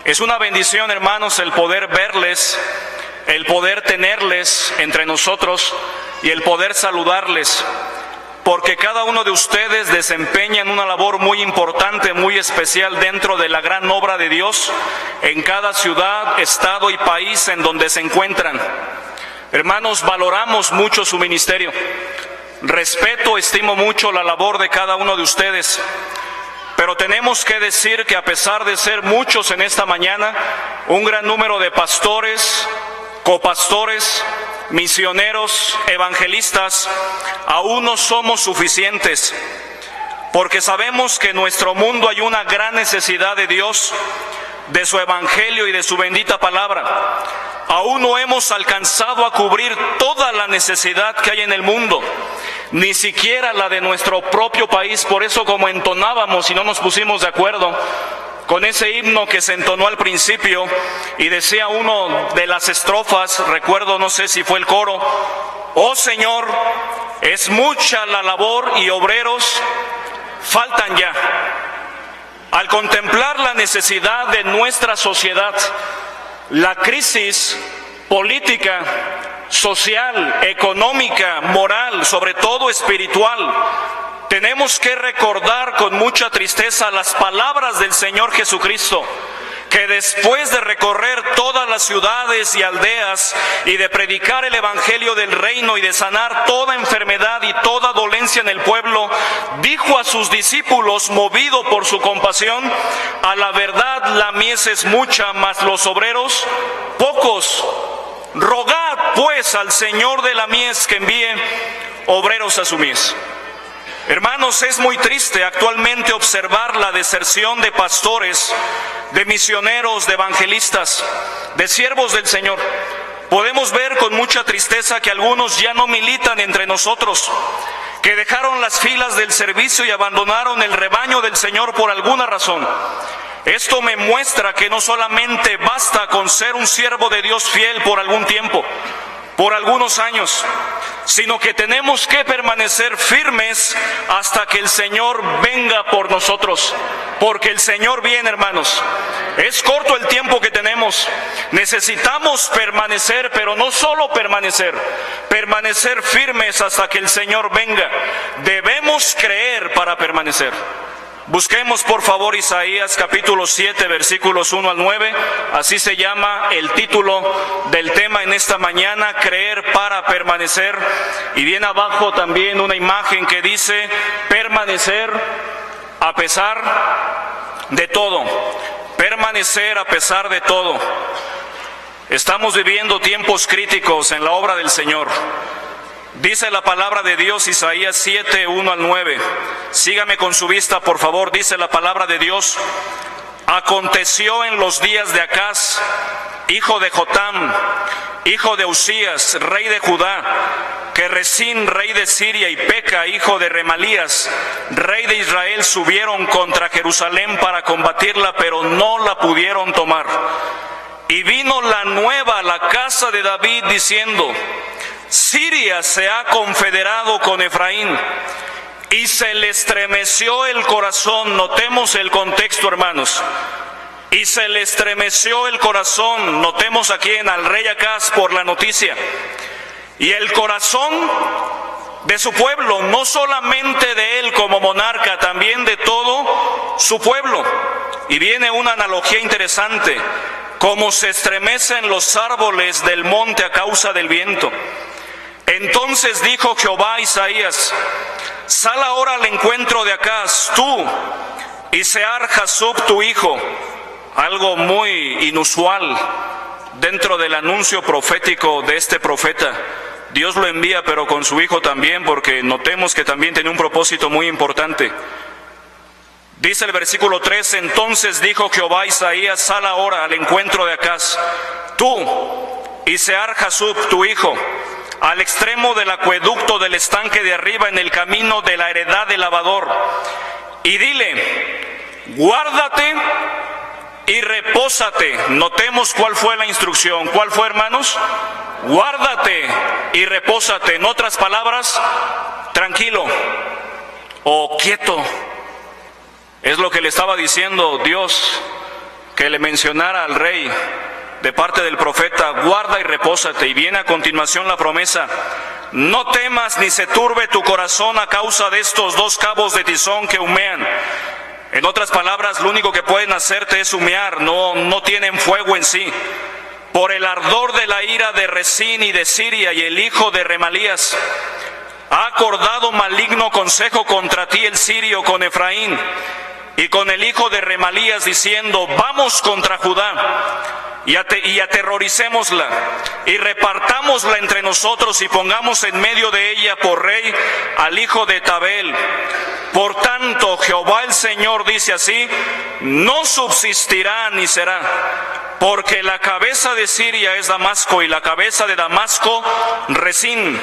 Es una bendición, hermanos, el poder verles, el poder tenerles entre nosotros y el poder saludarles, porque cada uno de ustedes desempeñan una labor muy importante, muy especial dentro de la gran obra de Dios en cada ciudad, estado y país en donde se encuentran. Hermanos, valoramos mucho su ministerio. Respeto, estimo mucho la labor de cada uno de ustedes. Pero tenemos que decir que a pesar de ser muchos en esta mañana, un gran número de pastores, copastores, misioneros, evangelistas, aún no somos suficientes, porque sabemos que en nuestro mundo hay una gran necesidad de Dios, de su evangelio y de su bendita palabra. Aún no hemos alcanzado a cubrir toda la necesidad que hay en el mundo, ni siquiera la de nuestro propio país. Por eso, como entonábamos y no nos pusimos de acuerdo con ese himno que se entonó al principio, y decía uno de las estrofas, recuerdo, no sé si fue el coro: oh Señor, es mucha la labor y obreros faltan ya. Al contemplar la necesidad de nuestra sociedad, la crisis política, social, económica, moral, sobre todo espiritual, tenemos que recordar con mucha tristeza las palabras del Señor Jesucristo, que después de recorrer todas las ciudades y aldeas y de predicar el evangelio del reino y de sanar toda enfermedad y toda dolencia en el pueblo, dijo a sus discípulos, movido por su compasión: a la verdad la mies es mucha, mas los obreros pocos. Rogad pues al Señor de la mies que envíe obreros a su mies. Hermanos, es muy triste actualmente observar la deserción de pastores, de misioneros, de evangelistas, de siervos del Señor. Podemos ver con mucha tristeza que algunos ya no militan entre nosotros, que dejaron las filas del servicio y abandonaron el rebaño del Señor por alguna razón. Esto me muestra que no solamente basta con ser un siervo de Dios fiel por algún tiempo, por algunos años, sino que tenemos que permanecer firmes hasta que el Señor venga por nosotros, porque el Señor viene, hermanos. Es corto el tiempo que tenemos. Necesitamos permanecer, pero no solo permanecer firmes hasta que el Señor venga. Debemos creer para permanecer. Busquemos por favor Isaías capítulo 7, versículos 1 al 9, así se llama el título del tema en esta mañana: creer para permanecer. Y viene abajo también una imagen que dice: permanecer a pesar de todo, permanecer a pesar de todo. Estamos viviendo tiempos críticos en la obra del Señor. Dice la palabra de Dios, Isaías 7, 1 al 9. Sígame con su vista, por favor. Dice la palabra de Dios: aconteció en los días de Acaz, hijo de Jotam, hijo de Usías, rey de Judá, que Resín, rey de Siria, y Peca, hijo de Remalías, rey de Israel, subieron contra Jerusalén para combatirla, pero no la pudieron tomar. Y vino la nueva a la casa de David diciendo: Siria se ha confederado con Efraín. Y se le estremeció el corazón. Notemos el contexto, hermanos. Y se le estremeció el corazón. Notemos aquí en al rey Acaz por la noticia. Y el corazón de su pueblo, no solamente de él como monarca, también de todo su pueblo. Y viene una analogía interesante: como se estremecen los árboles del monte a causa del viento. Entonces dijo Jehová a Isaías: sal ahora al encuentro de Acaz, tú y Sear-Jasub tu hijo. Algo muy inusual dentro del anuncio profético de este profeta. Dios lo envía, pero con su hijo también, porque notemos que también tiene un propósito muy importante. Dice el versículo 3: entonces dijo Jehová a Isaías: sal ahora al encuentro de Acaz, tú y Sear-Jasub tu hijo, al extremo del acueducto del estanque de arriba, en el camino de la heredad del lavador, y dile: guárdate y repósate. Notemos cuál fue la instrucción. ¿Cuál fue, hermanos? Guárdate y repósate. En otras palabras, tranquilo o quieto. Es lo que le estaba diciendo Dios que le mencionara al rey de parte del profeta: guarda y repósate. Y viene a continuación la promesa: no temas ni se turbe tu corazón a causa de estos 2 cabos de tizón que humean. En otras palabras, lo único que pueden hacerte es humear, no tienen fuego en sí. Por el ardor de la ira de Resín y de Siria y el hijo de Remalías, ha acordado maligno consejo contra ti el sirio con Efraín y con el hijo de Remalías, diciendo: vamos contra Judá y aterroricémosla, y repartámosla entre nosotros, y pongamos en medio de ella por rey al hijo de Tabel. Por tanto, Jehová el Señor dice así: no subsistirá ni será, porque la cabeza de Siria es Damasco, y la cabeza de Damasco Resín.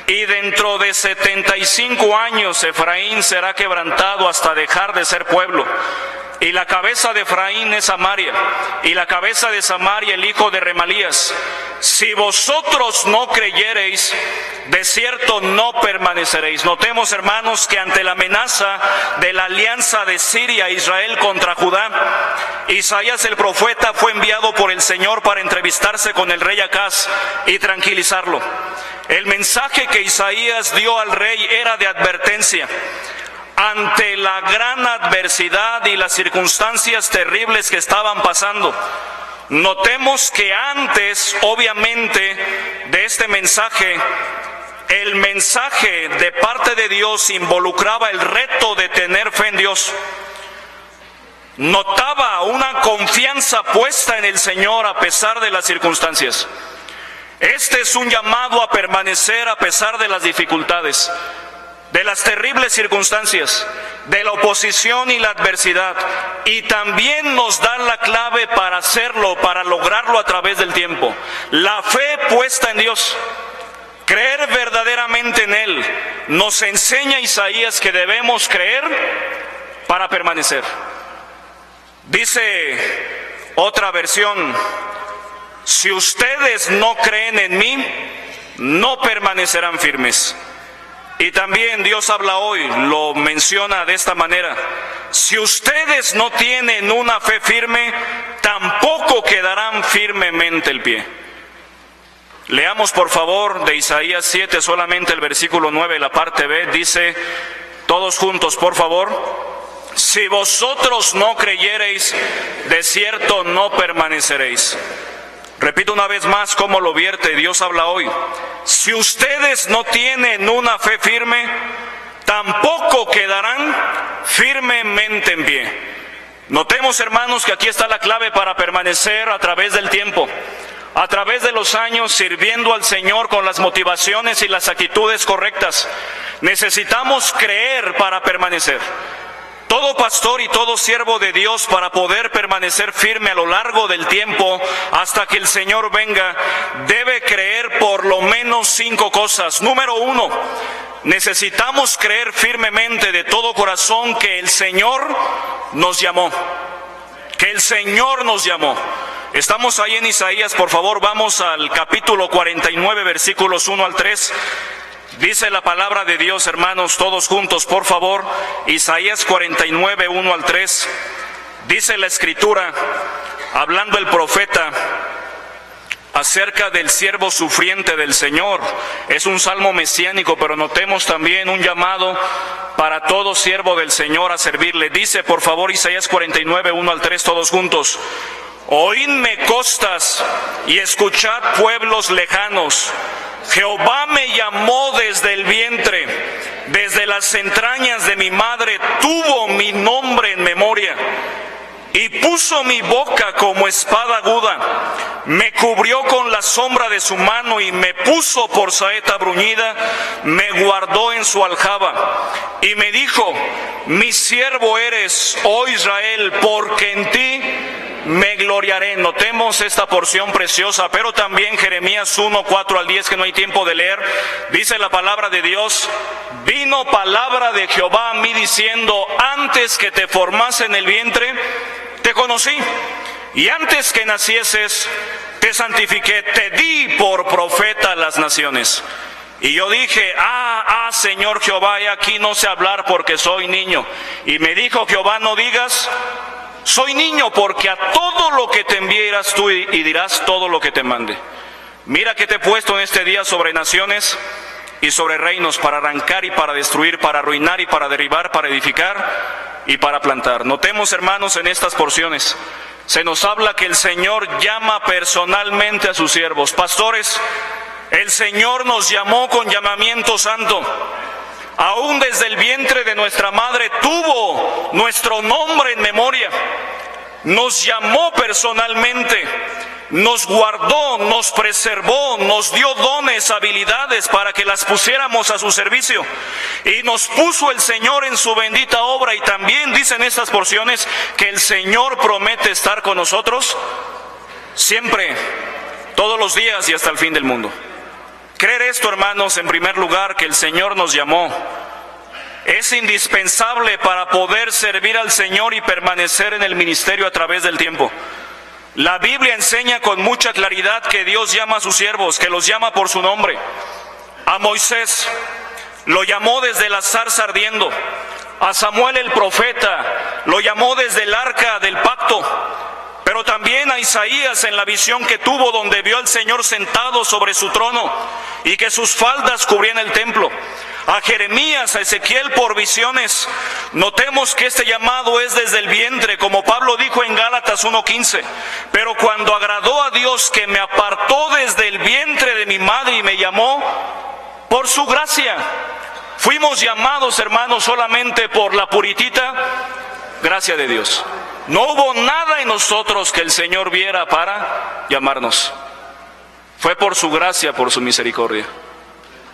Y dentro de 75 años Efraín será quebrantado hasta dejar de ser pueblo. Y la cabeza de Efraín es Samaria, y la cabeza de Samaria el hijo de Remalías. Si vosotros no creyereis, de cierto no permaneceréis. Notemos, hermanos, que ante la amenaza de la alianza de Siria e Israel contra Judá, Isaías el profeta fue enviado por el Señor para entrevistarse con el rey Acaz y tranquilizarlo. El mensaje que Isaías dio al rey era de advertencia. Ante la gran adversidad y las circunstancias terribles que estaban pasando, notemos que antes, obviamente, de este mensaje, el mensaje de parte de Dios involucraba el reto de tener fe en Dios. Notaba una confianza puesta en el Señor a pesar de las circunstancias. Este es un llamado a permanecer a pesar de las dificultades, de las terribles circunstancias, de la oposición y la adversidad. Y también nos da la clave para hacerlo, para lograrlo a través del tiempo. La fe puesta en Dios, creer verdaderamente en Él. Nos enseña Isaías que debemos creer para permanecer. Dice otra versión: si ustedes no creen en mí, no permanecerán firmes. Y también Dios habla hoy, lo menciona de esta manera: si ustedes no tienen una fe firme, tampoco quedarán firmemente el pie. Leamos por favor de Isaías 7 solamente el versículo 9, la parte B. Dice, todos juntos por favor: si vosotros no creyereis, de cierto no permaneceréis. Repito una vez más cómo lo vierte Dios habla hoy: si ustedes no tienen una fe firme, tampoco quedarán firmemente en pie. Notemos, hermanos, que aquí está la clave para permanecer a través del tiempo, a través de los años, sirviendo al Señor con las motivaciones y las actitudes correctas. Necesitamos creer para permanecer. Todo pastor y todo siervo de Dios, para poder permanecer firme a lo largo del tiempo hasta que el Señor venga, debe creer por lo menos 5 cosas. Número 1, necesitamos creer firmemente de todo corazón que el Señor nos llamó. Que el Señor nos llamó. Estamos ahí en Isaías, por favor, vamos al capítulo 49, versículos 1 al 3. Dice la palabra de Dios, hermanos, todos juntos, por favor, Isaías 49, 1 al 3. Dice la Escritura, hablando el profeta acerca del siervo sufriente del Señor. Es un salmo mesiánico, pero notemos también un llamado para todo siervo del Señor a servirle. Dice, por favor, Isaías 49, 1 al 3, todos juntos: oídme costas y escuchad pueblos lejanos. Jehová me llamó desde el vientre, desde las entrañas de mi madre tuvo mi nombre en memoria. Y puso mi boca como espada aguda, me cubrió con la sombra de su mano y me puso por saeta bruñida, me guardó en su aljaba. Y me dijo, mi siervo eres, oh Israel, porque en ti me gloriaré. Notemos esta porción preciosa, pero también Jeremías 1, 4 al 10, que no hay tiempo de leer. Dice la palabra de Dios: vino palabra de Jehová a mí diciendo, antes que te formase en el vientre, te conocí, y antes que nacieses, te santifiqué, te di por profeta a las naciones. Y yo dije, Señor Jehová, he aquí no sé hablar porque soy niño. Y me dijo Jehová, no digas, Soy niño, porque a todo lo que te envíe irás tú y dirás todo lo que te mande. Mira que te he puesto en este día sobre naciones y sobre reinos, para arrancar y para destruir, para arruinar y para derribar, para edificar y para plantar. Notemos, hermanos, en estas porciones se nos habla que el Señor llama personalmente a sus siervos. Pastores, el Señor nos llamó con llamamiento santo. Aún desde el vientre de nuestra madre tuvo nuestro nombre en memoria. Nos llamó personalmente, nos guardó, nos preservó, nos dio dones, habilidades para que las pusiéramos a su servicio. Y nos puso el Señor en su bendita obra. Y también dicen estas porciones que el Señor promete estar con nosotros siempre, todos los días y hasta el fin del mundo. Creer esto, hermanos, en primer lugar, que el Señor nos llamó, es indispensable para poder servir al Señor y permanecer en el ministerio a través del tiempo. La Biblia enseña con mucha claridad que Dios llama a sus siervos, que los llama por su nombre. A Moisés lo llamó desde la zarza ardiendo. A Samuel el profeta lo llamó desde el arca del pacto. Pero también a Isaías en la visión que tuvo, donde vio al Señor sentado sobre su trono y que sus faldas cubrían el templo. A Jeremías, a Ezequiel por visiones. Notemos que este llamado es desde el vientre, como Pablo dijo en Gálatas 1:15. Pero cuando agradó a Dios, que me apartó desde el vientre de mi madre y me llamó por su gracia. Fuimos llamados, hermanos, solamente por la puritita gracia de Dios. No hubo nada en nosotros que el Señor viera para llamarnos. Fue por su gracia, por su misericordia.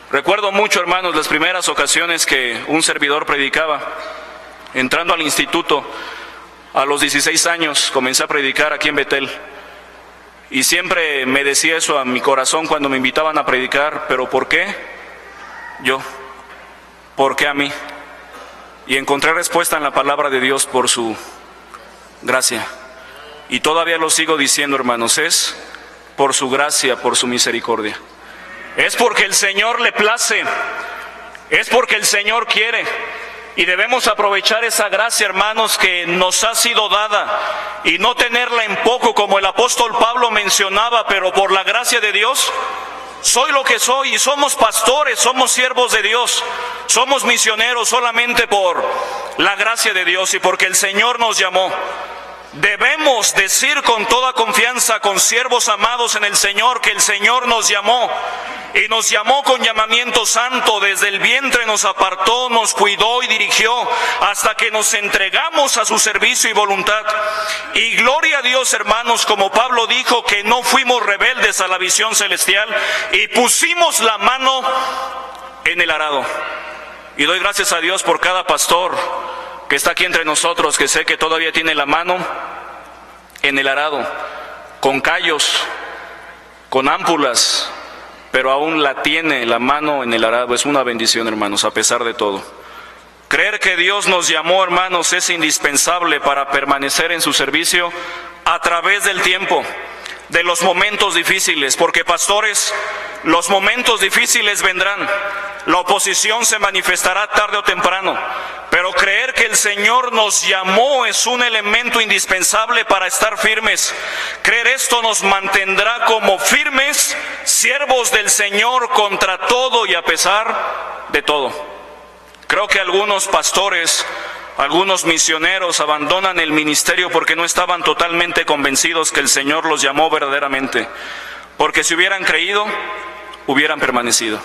Recuerdo mucho, hermanos, las primeras ocasiones que un servidor predicaba. Entrando al instituto, a los 16 años, comencé a predicar aquí en Betel. Y siempre me decía eso a mi corazón cuando me invitaban a predicar: ¿pero por qué yo? ¿Por qué a mí? Y encontré respuesta en la palabra de Dios: por su gracia. Y todavía lo sigo diciendo, hermanos, es por su gracia, por su misericordia. Es porque el Señor le place, es porque el Señor quiere. Y debemos aprovechar esa gracia, hermanos, que nos ha sido dada, y no tenerla en poco, como el apóstol Pablo mencionaba: pero por la gracia de Dios soy lo que soy. Y somos pastores, somos siervos de Dios, somos misioneros solamente por la gracia de Dios y porque el Señor nos llamó. Debemos decir con toda confianza, con siervos amados en el Señor, que el Señor nos llamó, y nos llamó con llamamiento santo. Desde el vientre nos apartó, nos cuidó y dirigió hasta que nos entregamos a su servicio y voluntad. Y gloria a Dios, hermanos, como Pablo dijo, que no fuimos rebeldes a la visión celestial y pusimos la mano en el arado. Y doy gracias a Dios por cada pastor que está aquí entre nosotros, que sé que todavía tiene la mano en el arado, con callos, con ámpulas, pero aún la tiene la mano en el arado. Es una bendición, hermanos, a pesar de todo. Creer que Dios nos llamó, hermanos, es indispensable para permanecer en su servicio a través del tiempo, de los momentos difíciles, porque, pastores, los momentos difíciles vendrán, la oposición se manifestará tarde o temprano, pero creer que el Señor nos llamó es un elemento indispensable para estar firmes. Creer esto nos mantendrá como firmes siervos del Señor contra todo y a pesar de todo. Creo que algunos pastores, algunos misioneros abandonan el ministerio porque no estaban totalmente convencidos que el Señor los llamó verdaderamente, porque si hubieran creído, hubieran permanecido.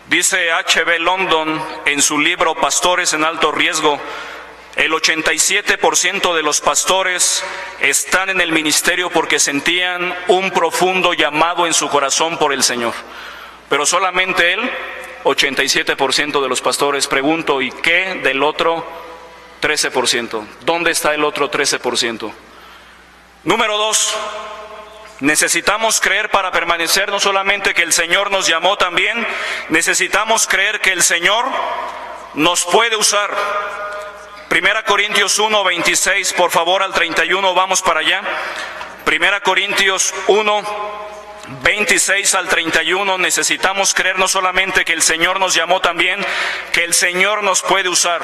Dice H.B. London en su libro Pastores en Alto Riesgo: el 87% de los pastores están en el ministerio porque sentían un profundo llamado en su corazón por el Señor, pero solamente el 87% de los pastores. Pregunto: ¿y qué del otro 13%? ¿Dónde está el otro 13%? Número 2, necesitamos creer para permanecer, no solamente que el Señor nos llamó, también necesitamos creer que el Señor nos puede usar. 1 Corintios 1, 26, por favor, al 31, vamos para allá. 1 Corintios 1, 26 al 31, necesitamos creer no solamente que el Señor nos llamó, también que el Señor nos puede usar.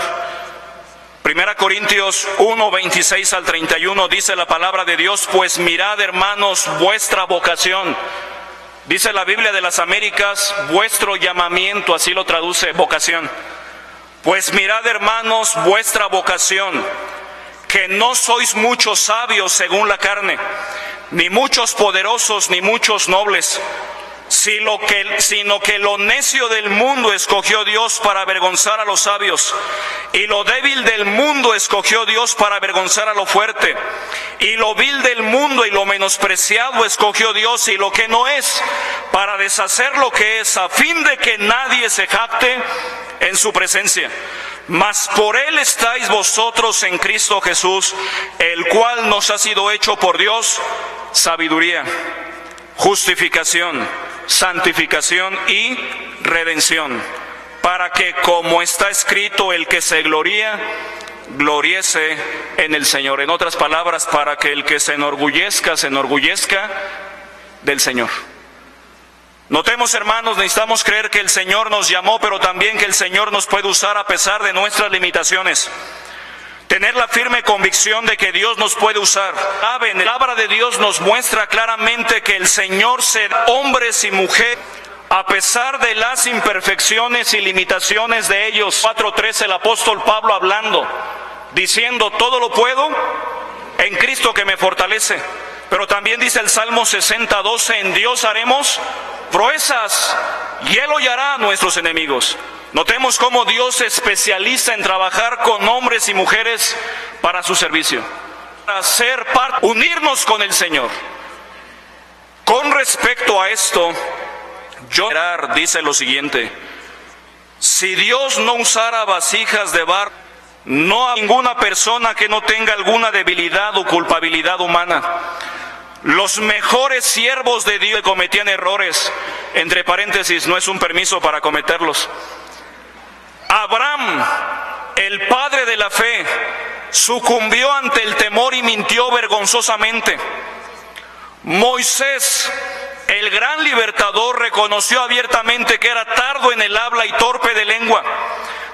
1 Corintios 1, 26 al 31 dice la palabra de Dios: pues mirad, hermanos, vuestra vocación. Dice la Biblia de las Américas, vuestro llamamiento, así lo traduce vocación. Pues mirad, hermanos, vuestra vocación, que no sois muchos sabios según la carne, ni muchos poderosos, ni muchos nobles, sino que lo necio del mundo escogió Dios para avergonzar a los sabios, y lo débil del mundo escogió Dios para avergonzar a lo fuerte, y lo vil del mundo y lo menospreciado escogió Dios, y lo que no es, para deshacer lo que es, a fin de que nadie se jacte en su presencia. Mas por él estáis vosotros en Cristo Jesús, el cual nos ha sido hecho por Dios sabiduría, justificación, santificación y redención, para que, como está escrito, el que se gloría, gloriese en el Señor. En otras palabras, para que el que se enorgullezca del Señor. Notemos, hermanos, necesitamos creer que el Señor nos llamó, pero también que el Señor nos puede usar a pesar de nuestras limitaciones. Tener la firme convicción de que Dios nos puede usar. La palabra de Dios nos muestra claramente que el Señor se da hombres y mujeres a pesar de las imperfecciones y limitaciones de ellos. 4:13, el apóstol Pablo hablando, diciendo: todo lo puedo en Cristo que me fortalece. Pero también dice el Salmo 60:12: en Dios haremos proezas, y Él hollará a nuestros enemigos. Notemos cómo Dios se especializa en trabajar con hombres y mujeres para su servicio, para ser parte, unirnos con el Señor. Con respecto a esto, dice lo siguiente: si Dios no usara vasijas de barro, no hay ninguna persona que no tenga alguna debilidad o culpabilidad humana. Los mejores siervos de Dios cometían errores, entre paréntesis, no es un permiso para cometerlos. Abraham, el padre de la fe, sucumbió ante el temor y mintió vergonzosamente. Moisés, el gran libertador, reconoció abiertamente que era tardo en el habla y torpe de lengua.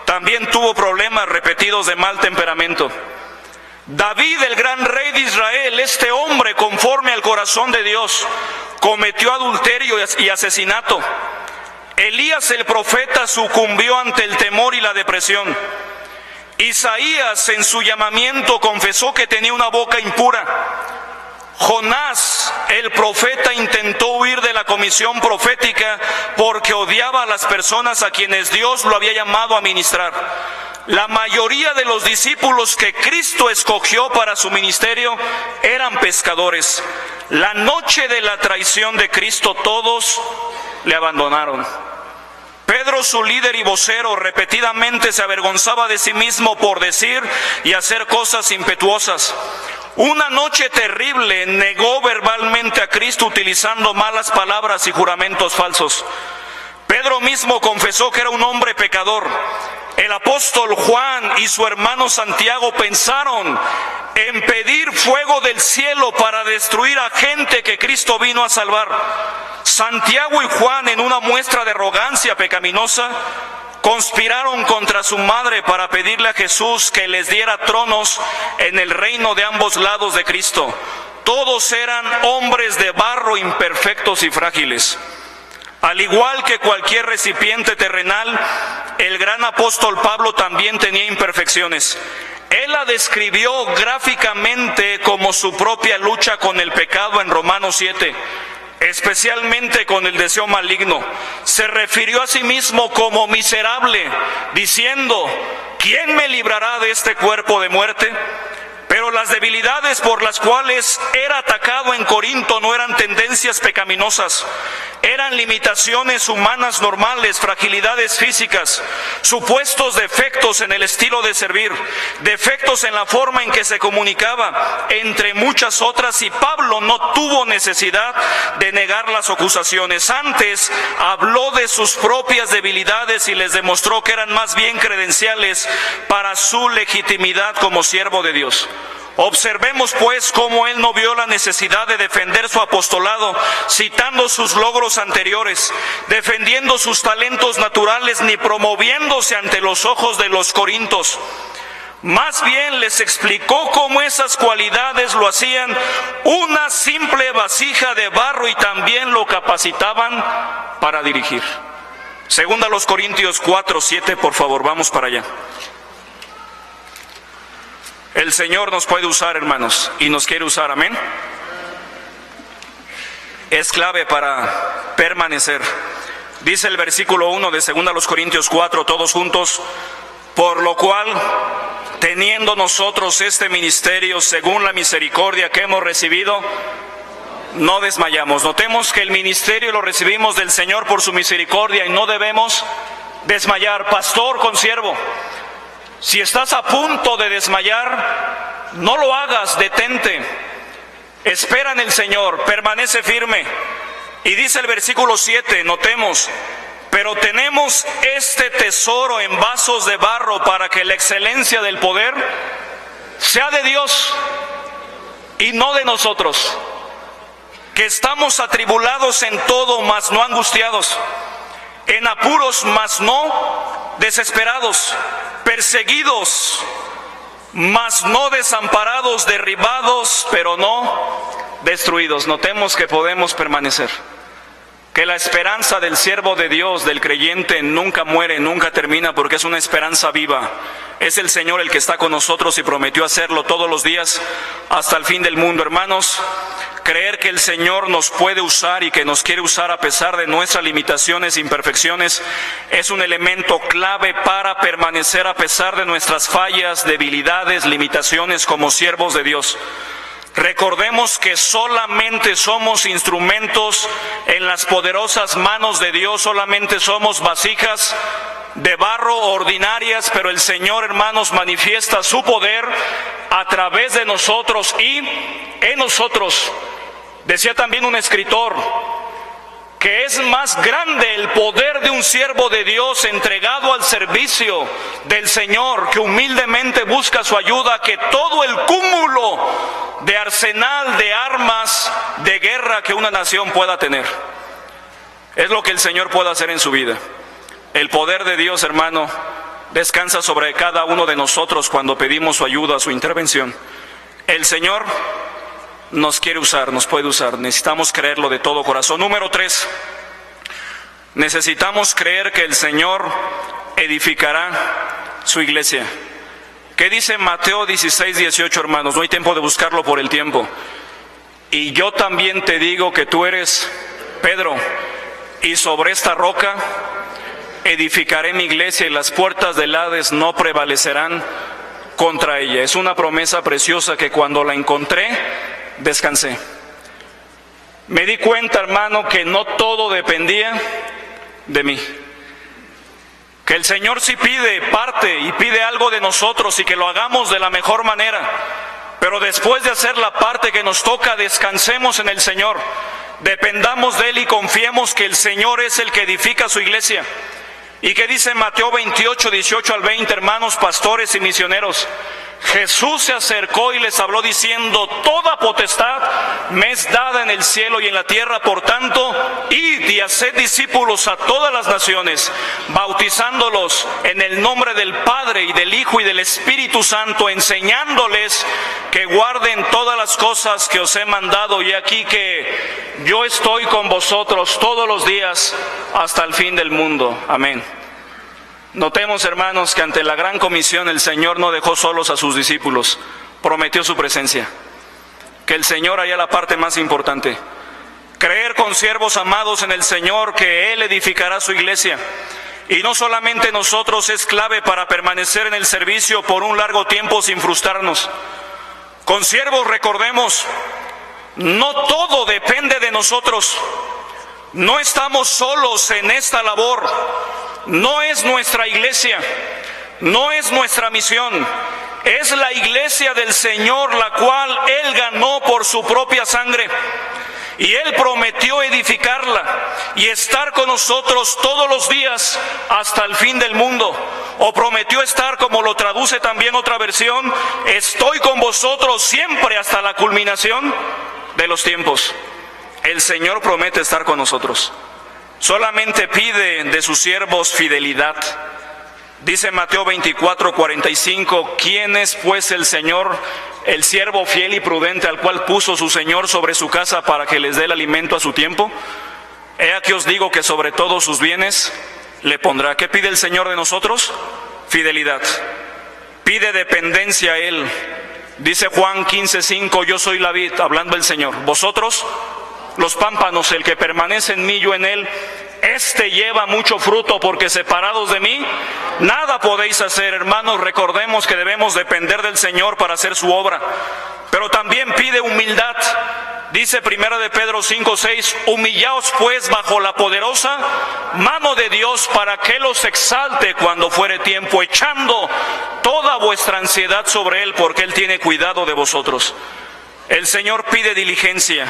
También tuvo problemas repetidos de mal temperamento. David, el gran rey de Israel, este hombre conforme al corazón de Dios, cometió adulterio y asesinato. Elías, el profeta, sucumbió ante el temor y la depresión. Isaías, en su llamamiento, confesó que tenía una boca impura. Jonás, el profeta, intentó huir de la comisión profética porque odiaba a las personas a quienes Dios lo había llamado a ministrar. La mayoría de los discípulos que Cristo escogió para su ministerio eran pescadores. La noche de la traición de Cristo, todos le abandonaron. Pedro, su líder y vocero, repetidamente se avergonzaba de sí mismo por decir y hacer cosas impetuosas. Una noche terrible negó verbalmente a Cristo utilizando malas palabras y juramentos falsos. Pedro mismo confesó que era un hombre pecador. El apóstol Juan y su hermano Santiago pensaron en pedir fuego del cielo para destruir a gente que Cristo vino a salvar. Santiago y Juan, en una muestra de arrogancia pecaminosa, conspiraron contra su madre para pedirle a Jesús que les diera tronos en el reino de ambos lados de Cristo. Todos eran hombres de barro, imperfectos y frágiles. Al igual que cualquier recipiente terrenal, el gran apóstol Pablo también tenía imperfecciones. Él la describió gráficamente como su propia lucha con el pecado en Romanos 7, especialmente con el deseo maligno. Se refirió a sí mismo como miserable, diciendo: ¿quién me librará de este cuerpo de muerte? Pero las debilidades por las cuales era atacado en Corinto no eran tendencias pecaminosas, eran limitaciones humanas normales, fragilidades físicas, supuestos defectos en el estilo de servir, defectos en la forma en que se comunicaba, entre muchas otras, y Pablo no tuvo necesidad de negar las acusaciones. Antes habló de sus propias debilidades y les demostró que eran más bien credenciales para su legitimidad como siervo de Dios. Observemos pues cómo él no vio la necesidad de defender su apostolado citando sus logros anteriores, defendiendo sus talentos naturales, ni promoviéndose ante los ojos de los corintios. Más bien les explicó cómo esas cualidades lo hacían una simple vasija de barro y también lo capacitaban para dirigir. Segunda a los Corintios 4:7, por favor, vamos para allá. El Señor nos puede usar, hermanos, y nos quiere usar, amén. Es clave para permanecer. Dice el versículo 1 de 2 a los Corintios 4, todos juntos: por lo cual, teniendo nosotros este ministerio según la misericordia que hemos recibido, no desmayamos. Notemos que el ministerio lo recibimos del Señor por su misericordia y no debemos desmayar. Pastor, consiervo, si estás a punto de desmayar, no lo hagas, detente. Espera en el Señor, permanece firme. Y dice el versículo 7, notemos: pero tenemos este tesoro en vasos de barro para que la excelencia del poder sea de Dios y no de nosotros, que estamos atribulados en todo, mas no angustiados, en apuros, mas no desesperados, perseguidos, mas no desamparados, derribados, pero no destruidos. Notemos que podemos permanecer, que la esperanza del siervo de Dios, del creyente, nunca muere, nunca termina, porque es una esperanza viva. Es el Señor el que está con nosotros y prometió hacerlo todos los días hasta el fin del mundo. Hermanos, creer que el Señor nos puede usar y que nos quiere usar a pesar de nuestras limitaciones e imperfecciones es un elemento clave para permanecer a pesar de nuestras fallas, debilidades, limitaciones como siervos de Dios. Recordemos que solamente somos instrumentos en las poderosas manos de Dios, solamente somos vasijas de barro ordinarias, pero el Señor, hermanos, manifiesta su poder a través de nosotros y en nosotros. Decía también un escritor que es más grande el poder de un siervo de Dios entregado al servicio del Señor, que humildemente busca su ayuda, que todo el cúmulo de arsenal de armas de guerra que una nación pueda tener. Es lo que el Señor puede hacer en su vida. El poder de Dios, hermano, descansa sobre cada uno de nosotros cuando pedimos su ayuda, su intervención. El Señor nos quiere usar, nos puede usar. Necesitamos creerlo de todo corazón. Número 3, necesitamos creer que el Señor edificará su iglesia. ¿Qué dice Mateo 16:18, hermanos? No hay tiempo de buscarlo por el tiempo. Y yo también te digo que tú eres Pedro, y sobre esta roca edificaré mi iglesia, y las puertas del Hades no prevalecerán contra ella. Es una promesa preciosa que cuando la encontré, descansé. Me di cuenta, hermano, que no todo dependía de mí. Que el Señor sí pide parte y pide algo de nosotros y que lo hagamos de la mejor manera. Pero después de hacer la parte que nos toca, descansemos en el Señor. Dependamos de Él y confiemos que el Señor es el que edifica su iglesia. ¿Y qué dice Mateo 28:18-20, hermanos pastores y misioneros? Jesús se acercó y les habló diciendo: toda potestad me es dada en el cielo y en la tierra, por tanto, id y haced discípulos a todas las naciones, bautizándolos en el nombre del Padre y del Hijo y del Espíritu Santo, enseñándoles que guarden todas las cosas que os he mandado, y aquí que yo estoy con vosotros todos los días hasta el fin del mundo. Amén. Notemos, hermanos, que ante la gran comisión el Señor no dejó solos a sus discípulos, prometió su presencia. Que el Señor haya la parte más importante. Creer con siervos amados en el Señor que Él edificará su iglesia. Y no solamente nosotros, es clave para permanecer en el servicio por un largo tiempo sin frustrarnos. Con siervos, recordemos, no todo depende de nosotros. No estamos solos en esta labor. No es nuestra iglesia, no es nuestra misión, es la iglesia del Señor, la cual Él ganó por su propia sangre. Y Él prometió edificarla y estar con nosotros todos los días hasta el fin del mundo. O prometió estar, como lo traduce también otra versión: estoy con vosotros siempre hasta la culminación de los tiempos. El Señor promete estar con nosotros. Solamente pide de sus siervos fidelidad. Dice Mateo 24:45, ¿quién es pues el Señor, el siervo fiel y prudente al cual puso su Señor sobre su casa para que les dé el alimento a su tiempo? He aquí os digo que sobre todos sus bienes le pondrá. ¿Qué pide el Señor de nosotros? Fidelidad. Pide dependencia a Él. Dice Juan 15:5, yo soy la vid, hablando el Señor. Vosotros, los pámpanos, el que permanece en mí, yo en él, este lleva mucho fruto, porque separados de mí, nada podéis hacer. Hermanos, recordemos que debemos depender del Señor para hacer su obra. Pero también pide humildad. Dice 1 de Pedro 5:6, humillaos pues bajo la poderosa mano de Dios, para que los exalte cuando fuere tiempo, echando toda vuestra ansiedad sobre Él, porque Él tiene cuidado de vosotros. El Señor pide diligencia,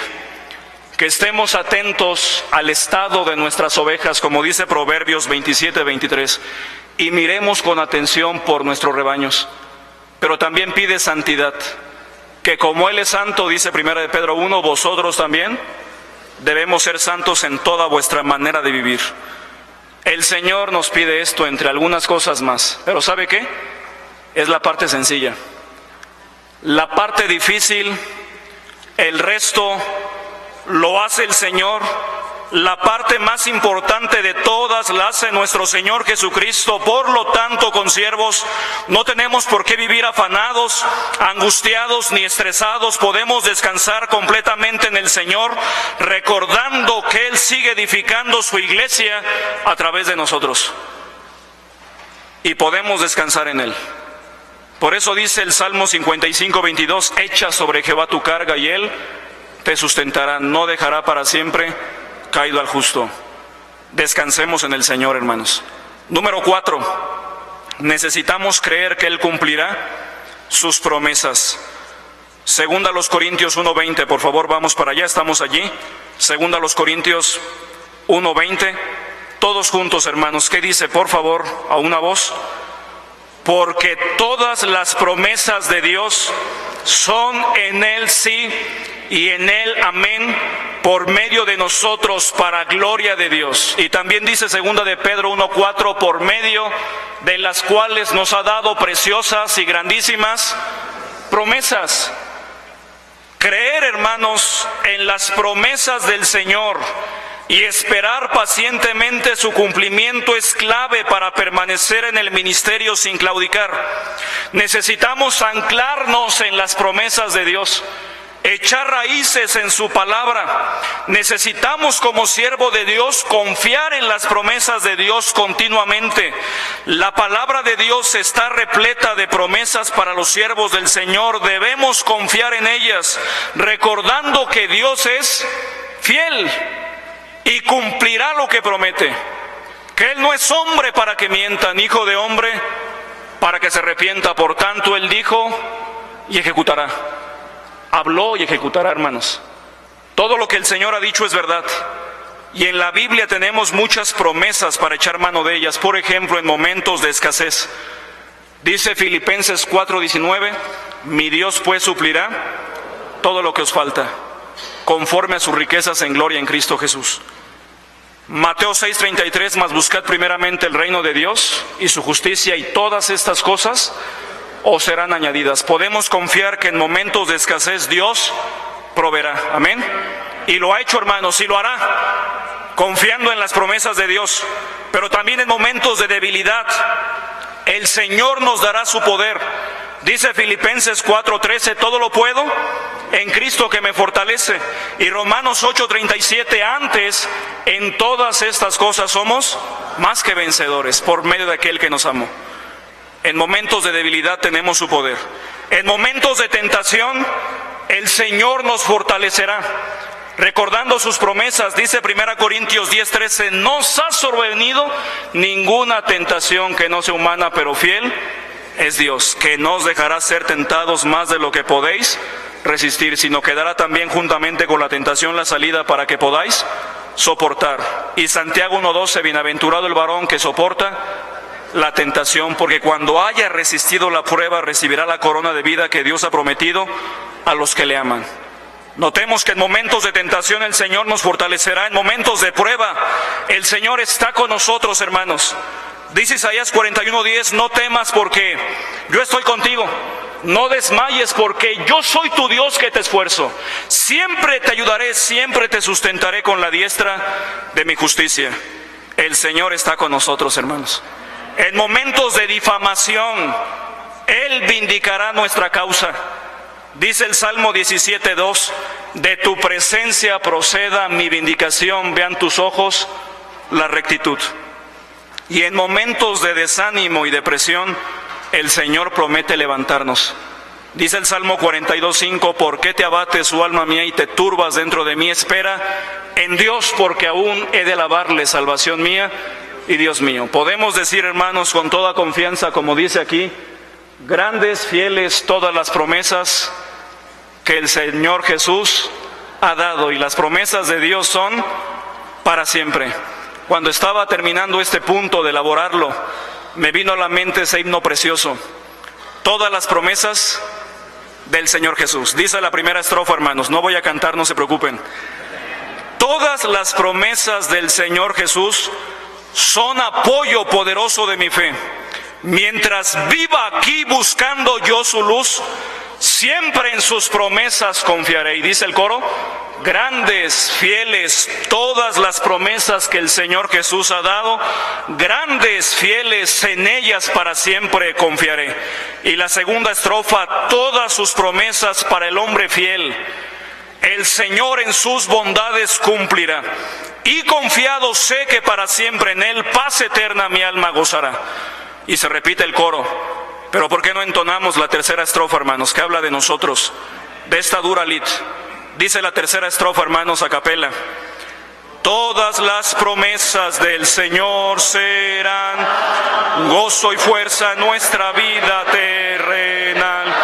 que estemos atentos al estado de nuestras ovejas, como dice Proverbios 27:23, y miremos con atención por nuestros rebaños. Pero también pide santidad, que como Él es santo, dice 1 de Pedro 1, vosotros también debemos ser santos en toda vuestra manera de vivir. El Señor nos pide esto entre algunas cosas más, pero ¿sabe qué? Es la parte sencilla. La parte difícil, el resto lo hace el Señor. La parte más importante de todas la hace nuestro Señor Jesucristo. Por lo tanto, consiervos, no tenemos por qué vivir afanados, angustiados ni estresados. Podemos descansar completamente en el Señor, recordando que Él sigue edificando su iglesia a través de nosotros. Y podemos descansar en Él. Por eso dice el Salmo 55:22, echa sobre Jehová tu carga y Él te sustentará, no dejará para siempre caído al justo. Descansemos en el Señor, hermanos. Número 4, necesitamos creer que Él cumplirá sus promesas. Segunda a los Corintios 1:20, por favor, vamos para allá, estamos allí. Segunda a los Corintios 1:20, todos juntos, hermanos. ¿Qué dice, por favor, a una voz? Porque todas las promesas de Dios son en Él sí y en Él amén, por medio de nosotros, para gloria de Dios. Y también dice 2 de Pedro 1:4, por medio de las cuales nos ha dado preciosas y grandísimas promesas. Creer, hermanos, en las promesas del Señor y esperar pacientemente su cumplimiento es clave para permanecer en el ministerio sin claudicar. Necesitamos anclarnos en las promesas de Dios, echar raíces en su palabra. Necesitamos, como siervo de Dios, confiar en las promesas de Dios continuamente. La palabra de Dios está repleta de promesas para los siervos del Señor. Debemos confiar en ellas, recordando que Dios es fiel y cumplirá lo que promete, que Él no es hombre para que mienta, ni hijo de hombre para que se arrepienta. Por tanto, Él dijo y ejecutará. Habló y ejecutará, hermanos. Todo lo que el Señor ha dicho es verdad. Y en la Biblia tenemos muchas promesas para echar mano de ellas. Por ejemplo, en momentos de escasez. Dice Filipenses 4:19, mi Dios pues suplirá todo lo que os falta, conforme a sus riquezas en gloria en Cristo Jesús. Mateo 6:33, mas buscad primeramente el reino de Dios y su justicia, y todas estas cosas os serán añadidas. Podemos confiar que en momentos de escasez Dios proveerá. Amén. Y lo ha hecho, hermanos, y lo hará, confiando en las promesas de Dios. Pero también en momentos de debilidad el Señor nos dará su poder. Dice Filipenses 4:13, todo lo puedo en Cristo que me fortalece. Y Romanos 8:37, antes en todas estas cosas somos más que vencedores por medio de aquel que nos amó. En momentos de debilidad tenemos su poder. En momentos de tentación el Señor nos fortalecerá, recordando sus promesas. Dice 1 Corintios 10:13, no os ha sobrevenido ninguna tentación que no sea humana, pero fiel es Dios, que no os dejará ser tentados más de lo que podéis resistir, sino que dará también juntamente con la tentación la salida para que podáis soportar. Y Santiago 1:12, bienaventurado el varón que soporta la tentación, porque cuando haya resistido la prueba recibirá la corona de vida que Dios ha prometido a los que le aman. Notemos que en momentos de tentación el Señor nos fortalecerá. En momentos de prueba el Señor está con nosotros, hermanos. Dice Isaías 41:10, no temas porque yo estoy contigo. No desmayes porque yo soy tu Dios que te esfuerzo. Siempre te ayudaré, siempre te sustentaré con la diestra de mi justicia. El Señor está con nosotros, hermanos. En momentos de difamación, Él vindicará nuestra causa. Dice el Salmo 17:2, de tu presencia proceda mi vindicación, vean tus ojos la rectitud. Y en momentos de desánimo y depresión, el Señor promete levantarnos. Dice el Salmo 42:5, ¿por qué te abates, oh alma mía, y te turbas dentro de mí? Espera en Dios, porque aún he de alabarle, salvación mía y Dios mío. Podemos decir, hermanos, con toda confianza, como dice aquí, grandes, fieles todas las promesas que el Señor Jesús ha dado, y las promesas de Dios son para siempre. Cuando estaba terminando este punto de elaborarlo, me vino a la mente ese himno precioso, todas las promesas del Señor Jesús. Dice la primera estrofa, hermanos, no voy a cantar, no se preocupen. Todas las promesas del Señor Jesús son apoyo poderoso de mi fe. Mientras viva aquí buscando yo su luz, siempre en sus promesas confiaré. Y dice el coro, grandes, fieles, todas las promesas que el Señor Jesús ha dado, grandes, fieles, en ellas para siempre confiaré. Y la segunda estrofa, todas sus promesas para el hombre fiel, el Señor en sus bondades cumplirá. Y confiado sé que para siempre en Él paz eterna mi alma gozará. Y se repite el coro. Pero ¿por qué no entonamos la tercera estrofa, hermanos, que habla de nosotros, de esta dura lid? Dice la tercera estrofa, hermanos, a capela. Todas las promesas del Señor serán gozo y fuerza en nuestra vida terrenal.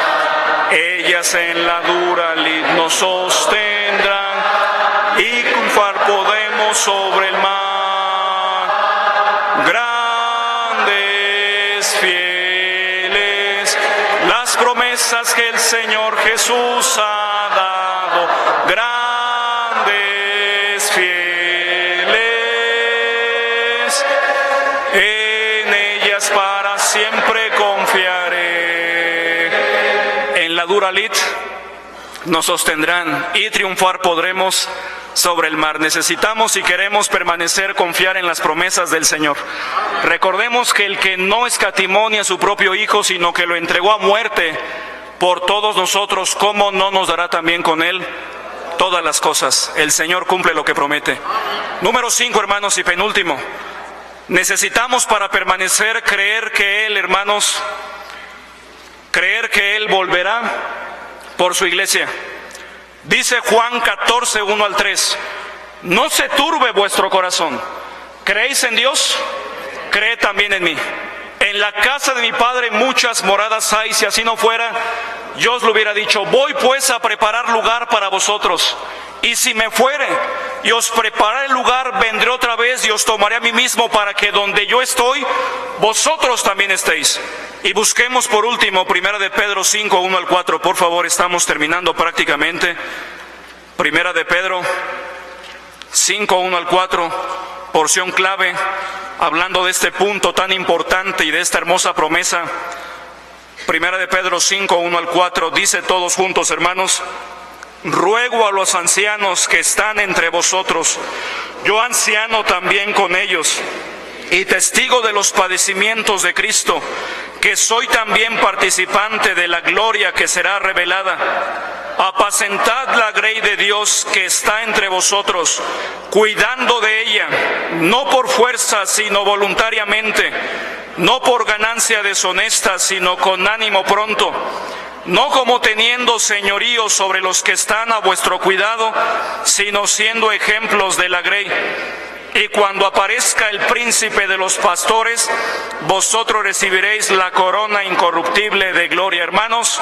Ellas en la dura lid nos sostendrán y triunfar podemos sobre el mar. Grandes, fieles, las promesas que el Señor Jesús ha dado. Grandes, fieles, en ellas para siempre confiaré. En la dura lid nos sostendrán y triunfar podremos sobre el mar. Necesitamos, si queremos permanecer, confiar en las promesas del Señor. Recordemos que el que no escatimó ni a su propio Hijo, sino que lo entregó a muerte por todos nosotros, ¿cómo no nos dará también con Él todas las cosas? El Señor cumple lo que promete. Número 5, hermanos, y penúltimo. Necesitamos, para permanecer, creer que Él, hermanos, creer que Él volverá por su iglesia. Dice Juan 14, 1 al 3, no se turbe vuestro corazón. ¿Creéis en Dios? Creed también en mí. En la casa de mi Padre muchas moradas hay, si así no fuera, yo os lo hubiera dicho. Voy pues a preparar lugar para vosotros. Y si me fuere y os prepararé el lugar, vendré otra vez y os tomaré a mí mismo, para que donde yo estoy, vosotros también estéis. Y busquemos por último 1 de Pedro 5, 1 al 4. Por favor, estamos terminando prácticamente. 1 de Pedro 5, 1 al 4, porción clave, hablando de este punto tan importante y de esta hermosa promesa. 1 de Pedro 5, 1 al 4, dice todos juntos, hermanos: ruego a los ancianos que están entre vosotros, yo anciano también con ellos, y testigo de los padecimientos de Cristo, que soy también participante de la gloria que será revelada. Apacentad la grey de Dios que está entre vosotros, cuidando de ella, no por fuerza, sino voluntariamente, no por ganancia deshonesta, sino con ánimo pronto, no como teniendo señorío sobre los que están a vuestro cuidado, sino siendo ejemplos de la grey. Y cuando aparezca el príncipe de los pastores, vosotros recibiréis la corona incorruptible de gloria. Hermanos,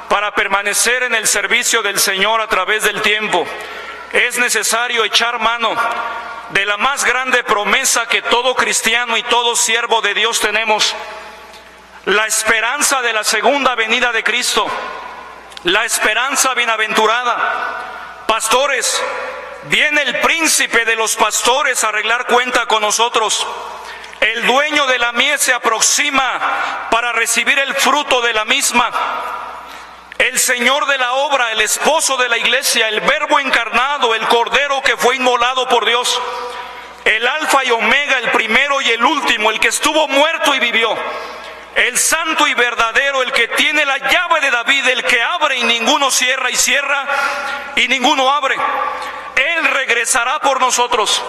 para permanecer en el servicio del Señor a través del tiempo, es necesario echar mano de la más grande promesa que todo cristiano y todo siervo de Dios tenemos: la esperanza de la segunda venida de Cristo, la esperanza bienaventurada. Pastores, viene el príncipe de los pastores a arreglar cuenta con nosotros. El dueño de la mies se aproxima para recibir el fruto de la misma. El Señor de la obra, el esposo de la iglesia, el Verbo encarnado, el Cordero que fue inmolado por Dios, el Alfa y Omega, el primero y el último, el que estuvo muerto y vivió, el santo y verdadero, el que tiene la llave de David, el que abre y ninguno cierra, y cierra y ninguno abre. Él regresará por nosotros.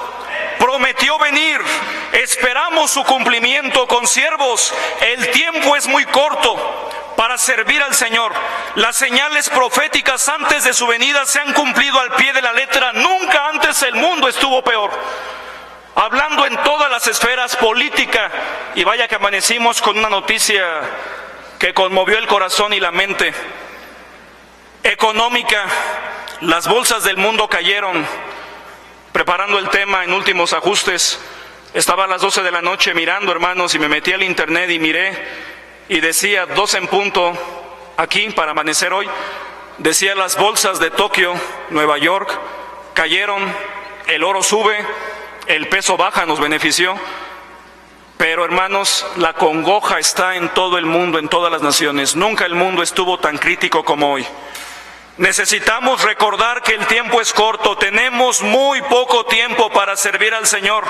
Prometió venir. Esperamos su cumplimiento, consiervos. El tiempo es muy corto para servir al Señor. Las señales proféticas antes de su venida se han cumplido al pie de la letra. Nunca antes el mundo estuvo peor. Hablando en todas las esferas, política, y vaya que amanecimos con una noticia que conmovió el corazón y la mente. Económica, las bolsas del mundo cayeron. Preparando el tema en últimos ajustes, estaba a las 12 de la noche mirando, hermanos, y me metí al internet y miré, y decía 12 en punto, aquí para amanecer hoy, decía: las bolsas de Tokio, Nueva York, cayeron, el oro sube, el peso baja, nos benefició. Pero, hermanos, la congoja está en todo el mundo, en todas las naciones. Nunca el mundo estuvo tan crítico como hoy. Necesitamos recordar que el tiempo es corto, tenemos muy poco tiempo para servir al Señor,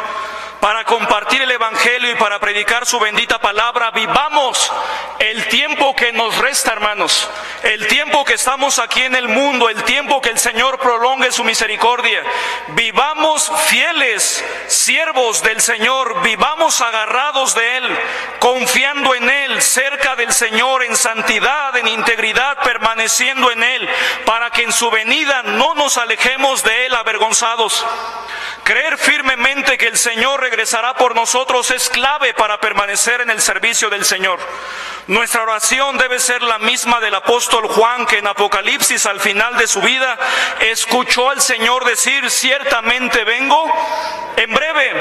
para compartir el Evangelio y para predicar su bendita palabra. Vivamos el tiempo que nos resta, hermanos, el tiempo que estamos aquí en el mundo, el tiempo que el Señor prolongue su misericordia. Vivamos fieles, siervos del Señor, vivamos agarrados de Él, confiando en Él, cerca del Señor, en santidad, en integridad, permaneciendo en Él, para que en su venida no nos alejemos de Él avergonzados. Creer firmemente que el Señor regresará por nosotros es clave para permanecer en el servicio del Señor. Nuestra oración debe ser la misma del apóstol Juan, que en Apocalipsis, al final de su vida, escuchó al Señor decir: ciertamente vengo en breve.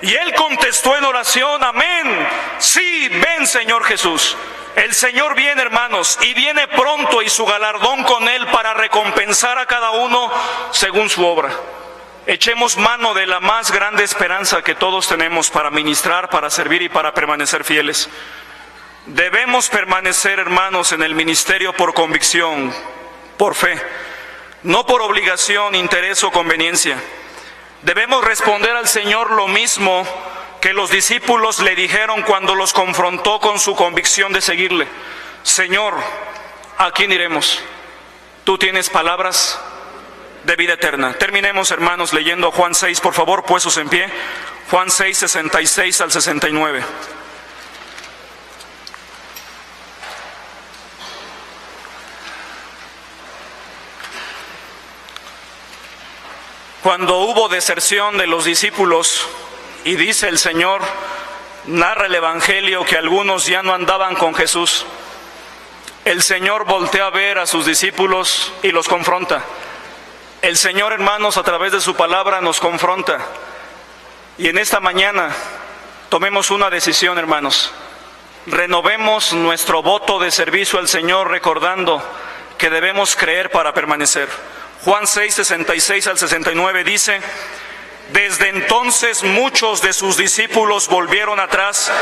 Y él contestó en oración: amén, sí, ven Señor Jesús. El Señor viene, hermanos, y viene pronto, y su galardón con Él para recompensar a cada uno según su obra. Echemos mano de la más grande esperanza que todos tenemos para ministrar, para servir y para permanecer fieles. Debemos permanecer, hermanos, en el ministerio por convicción, por fe, no por obligación, interés o conveniencia. Debemos responder al Señor lo mismo que los discípulos le dijeron cuando los confrontó con su convicción de seguirle: Señor, ¿a quién iremos? Tú tienes palabras de vida eterna. Terminemos, hermanos, leyendo Juan 6, por favor, puestos en pie. Juan 6, 66 al 69. Cuando hubo deserción de los discípulos, y dice el Señor, narra el Evangelio, que algunos ya no andaban con Jesús, el Señor voltea a ver a sus discípulos y los confronta. El Señor, hermanos, a través de su palabra nos confronta. Y en esta mañana tomemos una decisión, hermanos. Renovemos nuestro voto de servicio al Señor, recordando que debemos creer para permanecer. Juan 6, 66 al 69 dice: desde entonces muchos de sus discípulos volvieron atrás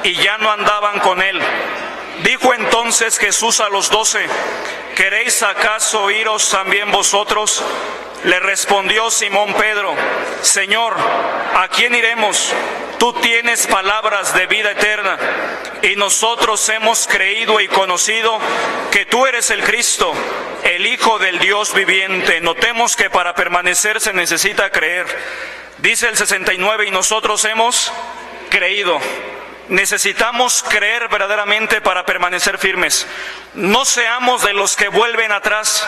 y ya no andaban con Él. Dijo entonces Jesús a los 12: ¿queréis acaso iros también vosotros? Le respondió Simón Pedro: Señor, ¿a quién iremos? Tú tienes palabras de vida eterna, y nosotros hemos creído y conocido que tú eres el Cristo, el Hijo del Dios viviente. Notemos que para permanecer se necesita creer. Dice el 69, y nosotros hemos creído. Necesitamos creer verdaderamente para permanecer firmes. No seamos de los que vuelven atrás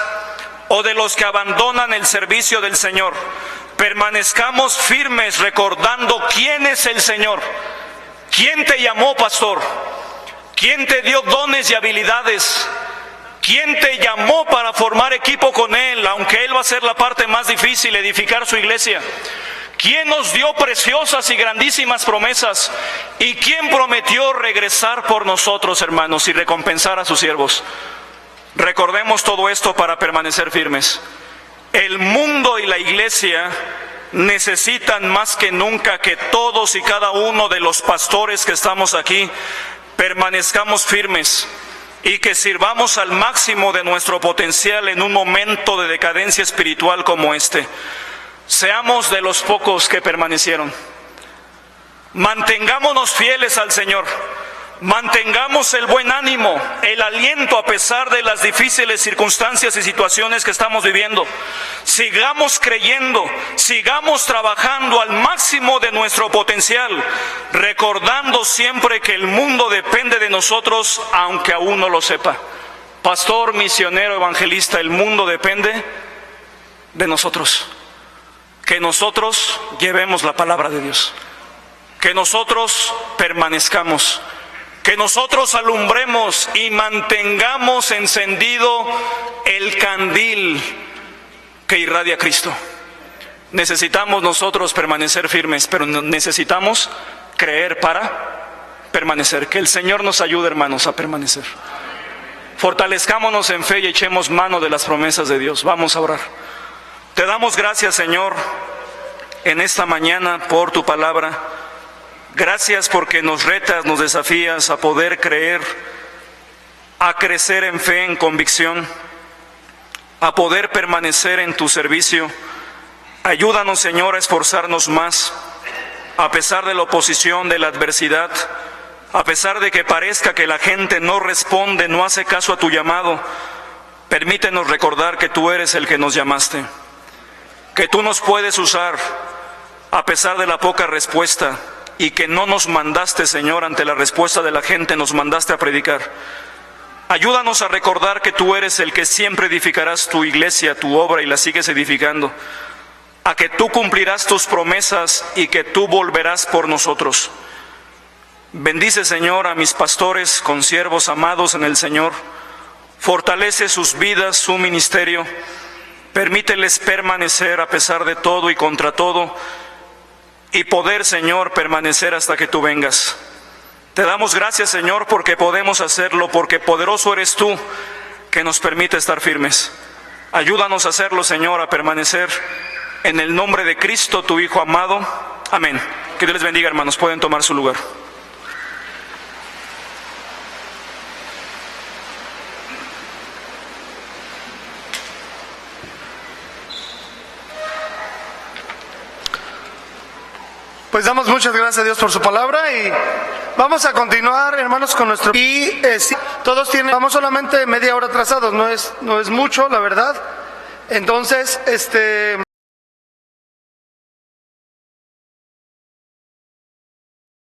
o de los que abandonan el servicio del Señor. Permanezcamos firmes recordando quién es el Señor. ¿Quién te llamó, pastor? ¿Quién te dio dones y habilidades? ¿Quién te llamó para formar equipo con Él, aunque Él va a ser la parte más difícil, edificar su iglesia? ¿Quién nos dio preciosas y grandísimas promesas? ¿Y quién prometió regresar por nosotros, hermanos, y recompensar a sus siervos? Recordemos todo esto para permanecer firmes. El mundo y la iglesia necesitan más que nunca que todos y cada uno de los pastores que estamos aquí permanezcamos firmes y que sirvamos al máximo de nuestro potencial en un momento de decadencia espiritual como este. Seamos de los pocos que permanecieron. Mantengámonos fieles al Señor. Mantengamos el buen ánimo, el aliento a pesar de las difíciles circunstancias y situaciones que estamos viviendo. Sigamos creyendo, sigamos trabajando al máximo de nuestro potencial, recordando siempre que el mundo depende de nosotros, aunque aún no lo sepa. Pastor, misionero, evangelista, el mundo depende de nosotros. Que nosotros llevemos la palabra de Dios. Que nosotros permanezcamos. Que nosotros alumbremos y mantengamos encendido el candil que irradia Cristo. Necesitamos nosotros permanecer firmes, pero necesitamos creer para permanecer. Que el Señor nos ayude, hermanos, a permanecer. Fortalezcámonos en fe y echemos mano de las promesas de Dios. Vamos a orar. Te damos gracias, Señor, en esta mañana por tu palabra. Gracias porque nos retas, nos desafías a poder creer, a crecer en fe, en convicción, a poder permanecer en tu servicio. Ayúdanos, Señor, a esforzarnos más, a pesar de la oposición, de la adversidad, a pesar de que parezca que la gente no responde, no hace caso a tu llamado. Permítenos recordar que tú eres el que nos llamaste, que tú nos puedes usar a pesar de la poca respuesta, y que no nos mandaste, Señor, ante la respuesta de la gente, nos mandaste a predicar. Ayúdanos a recordar que tú eres el que siempre edificarás tu iglesia, tu obra, y la sigues edificando. A que tú cumplirás tus promesas y que tú volverás por nosotros. Bendice, Señor, a mis pastores, consiervos amados en el Señor. Fortalece sus vidas, su ministerio. Permíteles permanecer a pesar de todo y contra todo, y poder, Señor, permanecer hasta que tú vengas. Te damos gracias, Señor, porque podemos hacerlo, porque poderoso eres tú que nos permite estar firmes. Ayúdanos a hacerlo, Señor, a permanecer en el nombre de Cristo, tu Hijo amado. Amén. Que Dios les bendiga, hermanos. Pueden tomar su lugar. Pues damos muchas gracias a Dios por su palabra y vamos a continuar, hermanos, con nuestro... Y todos tienen, vamos solamente media hora atrasados, no es mucho, la verdad. Entonces,